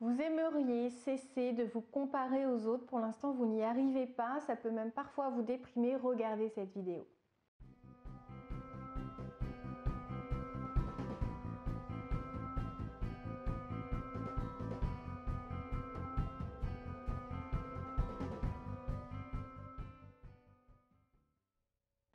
Vous aimeriez cesser de vous comparer aux autres, pour l'instant vous n'y arrivez pas, ça peut même parfois vous déprimer, regardez cette vidéo.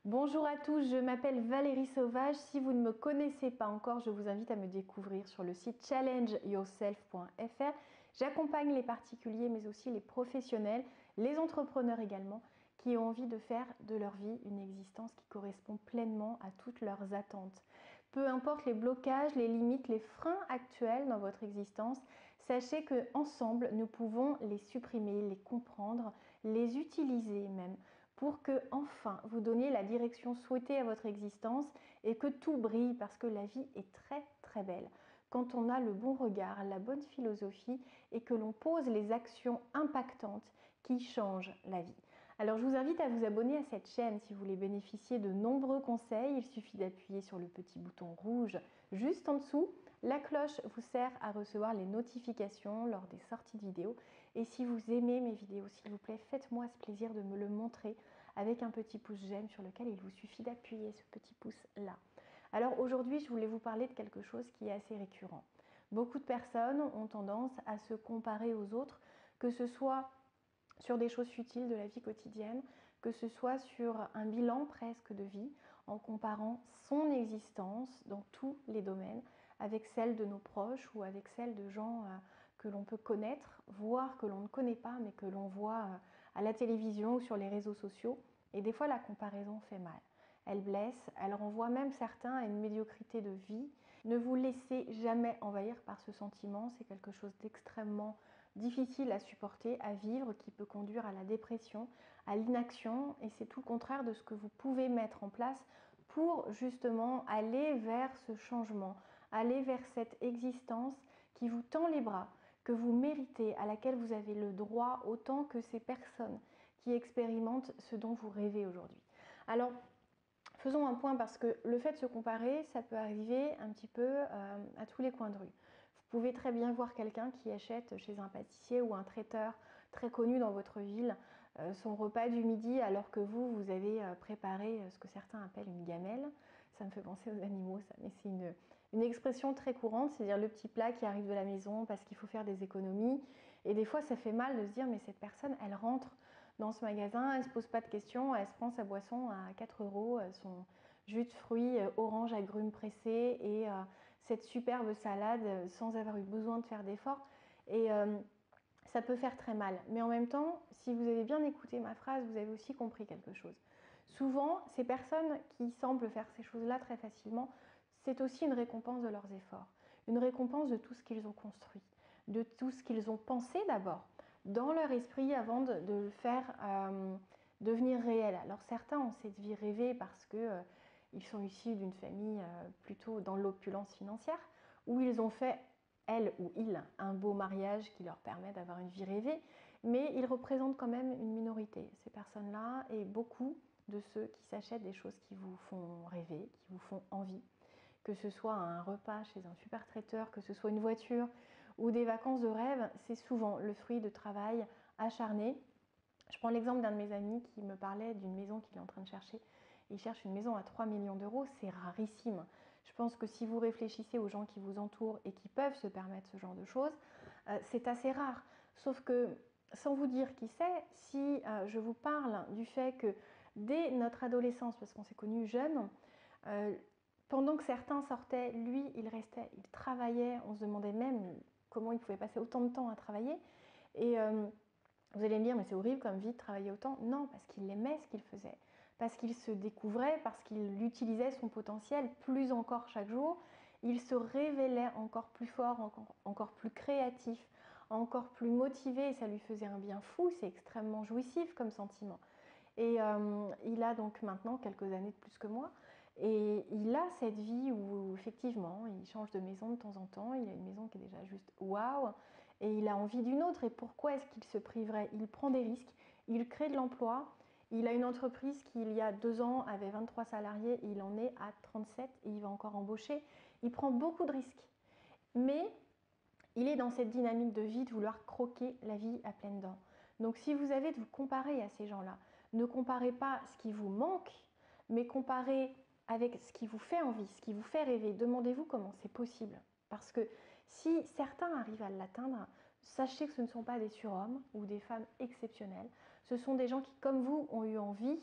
Bonjour à tous, je m'appelle Valérie Sauvage. Si vous ne me connaissez pas encore, je vous invite à me découvrir sur le site challengeyourself.fr. J'accompagne les particuliers mais aussi les professionnels, les entrepreneurs également, qui ont envie de faire de leur vie une existence qui correspond pleinement à toutes leurs attentes. Peu importe les blocages, les limites, les freins actuels dans votre existence, sachez qu'ensemble, nous pouvons les supprimer, les comprendre, les utiliser même, pour que enfin vous donniez la direction souhaitée à votre existence et que tout brille, parce que la vie est très belle quand on a le bon regard, la bonne philosophie et que l'on pose les actions impactantes qui changent la vie. Alors je vous invite à vous abonner à cette chaîne si vous voulez bénéficier de nombreux conseils. Il suffit d'appuyer sur le petit bouton rouge juste en dessous. La cloche vous sert à recevoir les notifications lors des sorties de vidéos. Et si vous aimez mes vidéos, s'il vous plaît, faites-moi ce plaisir de me le montrer avec un petit pouce j'aime sur lequel il vous suffit d'appuyer ce petit pouce là. Alors aujourd'hui, je voulais vous parler de quelque chose qui est assez récurrent. Beaucoup de personnes ont tendance à se comparer aux autres, que ce soit sur des choses futiles de la vie quotidienne, que ce soit sur un bilan presque de vie, en comparant son existence dans tous les domaines avec celle de nos proches ou avec celle de gens que l'on peut connaître, voire que l'on ne connaît pas, mais que l'on voit à la télévision ou sur les réseaux sociaux. Et des fois, la comparaison fait mal. Elle blesse, elle renvoie même certains à une médiocrité de vie. Ne vous laissez jamais envahir par ce sentiment, c'est quelque chose d'extrêmement difficile à supporter, à vivre, qui peut conduire à la dépression, à l'inaction, et c'est tout le contraire de ce que vous pouvez mettre en place pour justement aller vers ce changement, aller vers cette existence qui vous tend les bras, que vous méritez, à laquelle vous avez le droit autant que ces personnes qui expérimentent ce dont vous rêvez aujourd'hui. Alors, faisons un point, parce que le fait de se comparer, ça peut arriver un petit peu à tous les coins de rue. Vous pouvez très bien voir quelqu'un qui achète chez un pâtissier ou un traiteur très connu dans votre ville son repas du midi, alors que vous avez préparé ce que certains appellent une gamelle. Ça me fait penser aux animaux, ça, mais c'est une expression très courante, c'est-à-dire le petit plat qui arrive de la maison parce qu'il faut faire des économies. Et des fois, ça fait mal de se dire, mais cette personne, elle rentre dans ce magasin, elle ne se pose pas de questions, elle se prend sa boisson à 4 €, son jus de fruits orange agrumes pressés et cette superbe salade sans avoir eu besoin de faire d'efforts. Et ça peut faire très mal. Mais en même temps, si vous avez bien écouté ma phrase, vous avez aussi compris quelque chose. Souvent, ces personnes qui semblent faire ces choses-là très facilement, c'est aussi une récompense de leurs efforts, une récompense de tout ce qu'ils ont construit, de tout ce qu'ils ont pensé d'abord dans leur esprit avant de le faire devenir réel. Alors certains ont cette vie rêvée parce que ils sont issus d'une famille plutôt dans l'opulence financière, où ils ont fait, elles ou ils, un beau mariage qui leur permet d'avoir une vie rêvée, mais ils représentent quand même une minorité, ces personnes-là, et beaucoup de ceux qui s'achètent des choses qui vous font rêver, qui vous font envie, que ce soit un repas chez un super traiteur, que ce soit une voiture ou des vacances de rêve, c'est souvent le fruit de travail acharné. Je prends l'exemple d'un de mes amis qui me parlait d'une maison qu'il est en train de chercher. Il cherche une maison à 3 millions d'euros, c'est rarissime. Je pense que si vous réfléchissez aux gens qui vous entourent et qui peuvent se permettre ce genre de choses, c'est assez rare. Sauf que, sans vous dire qui c'est, si je vous parle du fait que dès notre adolescence, parce qu'on s'est connus jeunes, pendant que certains sortaient, lui, il restait, il travaillait. On se demandait même comment il pouvait passer autant de temps à travailler. Et vous allez me dire, mais c'est horrible comme vie de travailler autant. Non, parce qu'il aimait ce qu'il faisait, parce qu'il se découvrait, parce qu'il utilisait son potentiel plus encore chaque jour. Il se révélait encore plus fort, encore plus créatif, encore plus motivé, et ça lui faisait un bien fou. C'est extrêmement jouissif comme sentiment. Et il a donc maintenant quelques années de plus que moi, et il a cette vie où effectivement il change de maison de temps en temps. Il a une maison qui est déjà juste waouh, et il a envie d'une autre. Et pourquoi est-ce qu'il se priverait? Il prend des risques, il crée de l'emploi. Il a une entreprise qui, il y a 2 ans, avait 23 salariés, et il en est à 37, et il va encore embaucher. Il prend beaucoup de risques, mais il est dans cette dynamique de vie de vouloir croquer la vie à pleines dents. Donc si vous avez de vous comparer à ces gens-là, ne comparez pas ce qui vous manque, mais comparez avec ce qui vous fait envie, ce qui vous fait rêver. Demandez-vous comment c'est possible. Parce que si certains arrivent à l'atteindre, sachez que ce ne sont pas des surhommes ou des femmes exceptionnelles. Ce sont des gens qui, comme vous, ont eu envie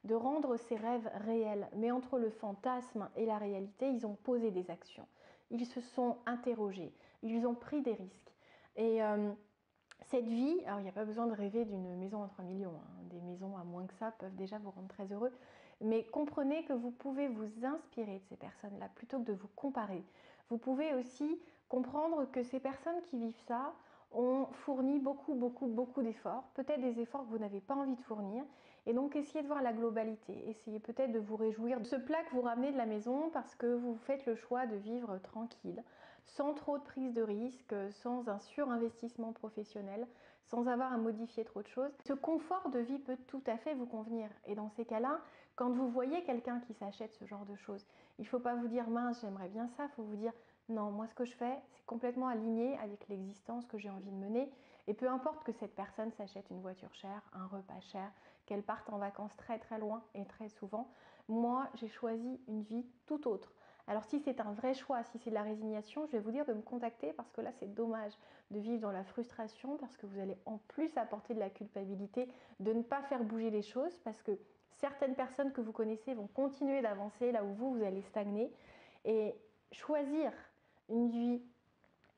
de rendre ces rêves réels. Mais entre le fantasme et la réalité, ils ont posé des actions. Ils se sont interrogés, ils ont pris des risques. Et cette vie, alors il n'y a pas besoin de rêver d'une maison à 3 millions, hein. Des maisons à moins que ça peuvent déjà vous rendre très heureux. Mais comprenez que vous pouvez vous inspirer de ces personnes-là plutôt que de vous comparer. Vous pouvez aussi comprendre que ces personnes qui vivent ça ont fourni beaucoup d'efforts, peut-être des efforts que vous n'avez pas envie de fournir. Et donc essayez de voir la globalité, essayez peut-être de vous réjouir de ce plat que vous ramenez de la maison parce que vous faites le choix de vivre tranquille, sans trop de prise de risque, sans un surinvestissement professionnel, sans avoir à modifier trop de choses. Ce confort de vie peut tout à fait vous convenir. Et dans ces cas-là, quand vous voyez quelqu'un qui s'achète ce genre de choses, il ne faut pas vous dire mince, j'aimerais bien ça, il faut vous dire non, moi ce que je fais, c'est complètement aligné avec l'existence que j'ai envie de mener. Et peu importe que cette personne s'achète une voiture chère, un repas cher, qu'elle parte en vacances très loin et très souvent, moi j'ai choisi une vie tout autre. Alors si c'est un vrai choix, si c'est de la résignation, je vais vous dire de me contacter parce que là c'est dommage de vivre dans la frustration parce que vous allez en plus apporter de la culpabilité de ne pas faire bouger les choses parce que certaines personnes que vous connaissez vont continuer d'avancer là où vous allez stagner. Et choisir une vie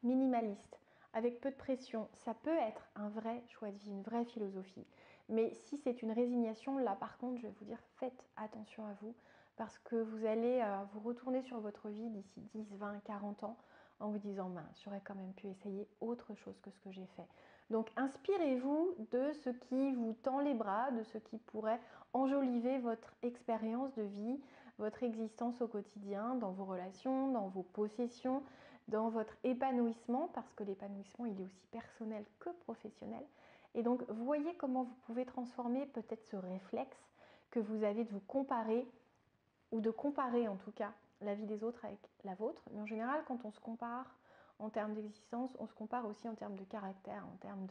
minimaliste, avec peu de pression, ça peut être un vrai choix de vie, une vraie philosophie. Mais si c'est une résignation, là par contre, je vais vous dire, faites attention à vous, parce que vous allez vous retourner sur votre vie d'ici 10, 20, 40 ans en vous disant, mince, j'aurais quand même pu essayer autre chose que ce que j'ai fait. Donc inspirez-vous de ce qui vous tend les bras, de ce qui pourrait enjoliver votre expérience de vie, votre existence au quotidien, dans vos relations, dans vos possessions, dans votre épanouissement, parce que l'épanouissement, il est aussi personnel que professionnel. Et donc, voyez comment vous pouvez transformer peut-être ce réflexe que vous avez de vous comparer, ou de comparer en tout cas la vie des autres avec la vôtre. Mais en général, quand on se compare en termes d'existence, on se compare aussi en termes de caractère, en termes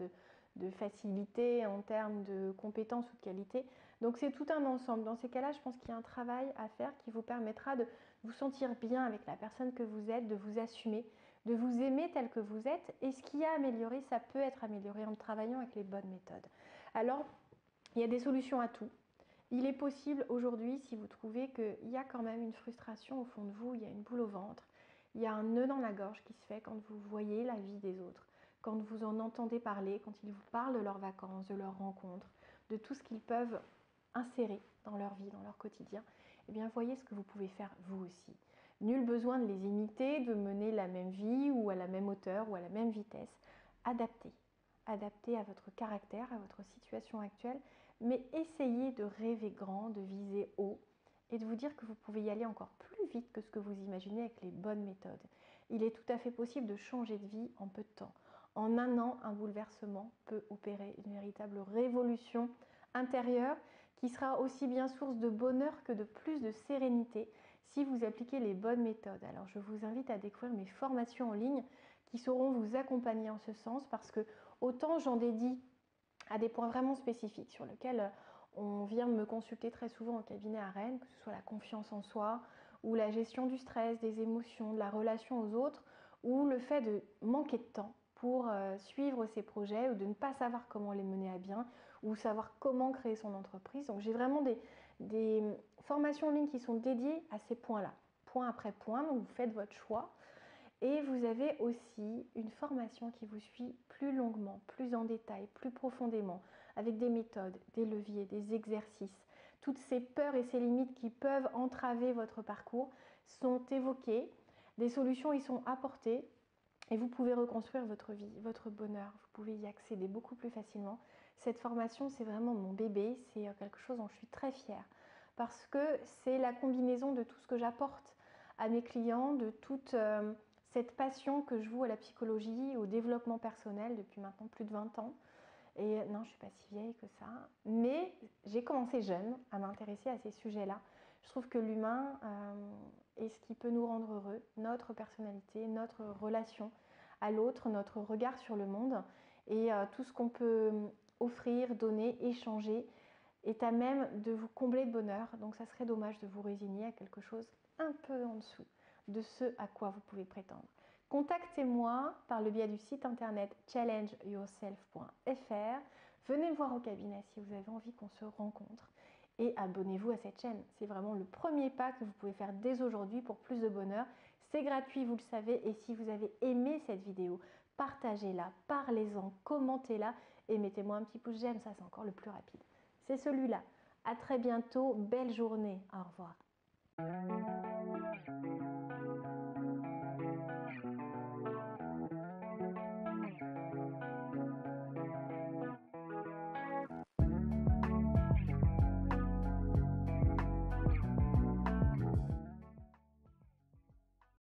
de facilité, en termes de compétences ou de qualité. Donc c'est tout un ensemble. Dans ces cas-là, je pense qu'il y a un travail à faire qui vous permettra de vous sentir bien avec la personne que vous êtes, de vous assumer, de vous aimer tel que vous êtes. Et ce qui a amélioré, ça peut être amélioré en travaillant avec les bonnes méthodes. Alors, il y a des solutions à tout. Il est possible aujourd'hui, si vous trouvez qu'il y a quand même une frustration au fond de vous, il y a une boule au ventre, il y a un nœud dans la gorge qui se fait quand vous voyez la vie des autres, quand vous en entendez parler, quand ils vous parlent de leurs vacances, de leurs rencontres, de tout ce qu'ils peuvent insérer dans leur vie, dans leur quotidien, eh bien voyez ce que vous pouvez faire vous aussi. Nul besoin de les imiter, de mener la même vie ou à la même hauteur ou à la même vitesse. Adaptez. Adaptez à votre caractère, à votre situation actuelle, mais essayez de rêver grand, de viser haut et de vous dire que vous pouvez y aller encore plus vite que ce que vous imaginez avec les bonnes méthodes. Il est tout à fait possible de changer de vie en peu de temps. En un an, un bouleversement peut opérer une véritable révolution intérieure qui sera aussi bien source de bonheur que de plus de sérénité si vous appliquez les bonnes méthodes. Alors je vous invite à découvrir mes formations en ligne qui sauront vous accompagner en ce sens parce que autant j'en dédie à des points vraiment spécifiques sur lesquels on vient me consulter très souvent en cabinet à Rennes, que ce soit la confiance en soi ou la gestion du stress, des émotions, de la relation aux autres ou le fait de manquer de temps pour suivre ses projets ou de ne pas savoir comment les mener à bien ou savoir comment créer son entreprise. Donc j'ai vraiment des formations en ligne qui sont dédiées à ces points-là, point après point, donc vous faites votre choix. Et vous avez aussi une formation qui vous suit plus longuement, plus en détail, plus profondément, avec des méthodes, des leviers, des exercices. Toutes ces peurs et ces limites qui peuvent entraver votre parcours sont évoquées, des solutions y sont apportées et vous pouvez reconstruire votre vie, votre bonheur. Vous pouvez y accéder beaucoup plus facilement. Cette formation, c'est vraiment mon bébé, c'est quelque chose dont je suis très fière parce que c'est la combinaison de tout ce que j'apporte à mes clients, de toute cette passion que je voue à la psychologie, au développement personnel depuis maintenant plus de 20 ans. Et non, je ne suis pas si vieille que ça, mais j'ai commencé jeune à m'intéresser à ces sujets-là. Je trouve que l'humain est ce qui peut nous rendre heureux, notre personnalité, notre relation à l'autre, notre regard sur le monde et tout ce qu'on peut offrir, donner, échanger est à même de vous combler de bonheur. Donc ça serait dommage de vous résigner à quelque chose un peu en dessous de ce à quoi vous pouvez prétendre. Contactez-moi par le biais du site internet challengeyourself.fr. Venez me voir au cabinet si vous avez envie qu'on se rencontre et abonnez-vous à cette chaîne. C'est vraiment le premier pas que vous pouvez faire dès aujourd'hui pour plus de bonheur. C'est gratuit, vous le savez, et si vous avez aimé cette vidéo, partagez-la, parlez-en, commentez-la et mettez-moi un petit pouce j'aime, ça c'est encore le plus rapide. C'est celui-là. À très bientôt, belle journée, au revoir.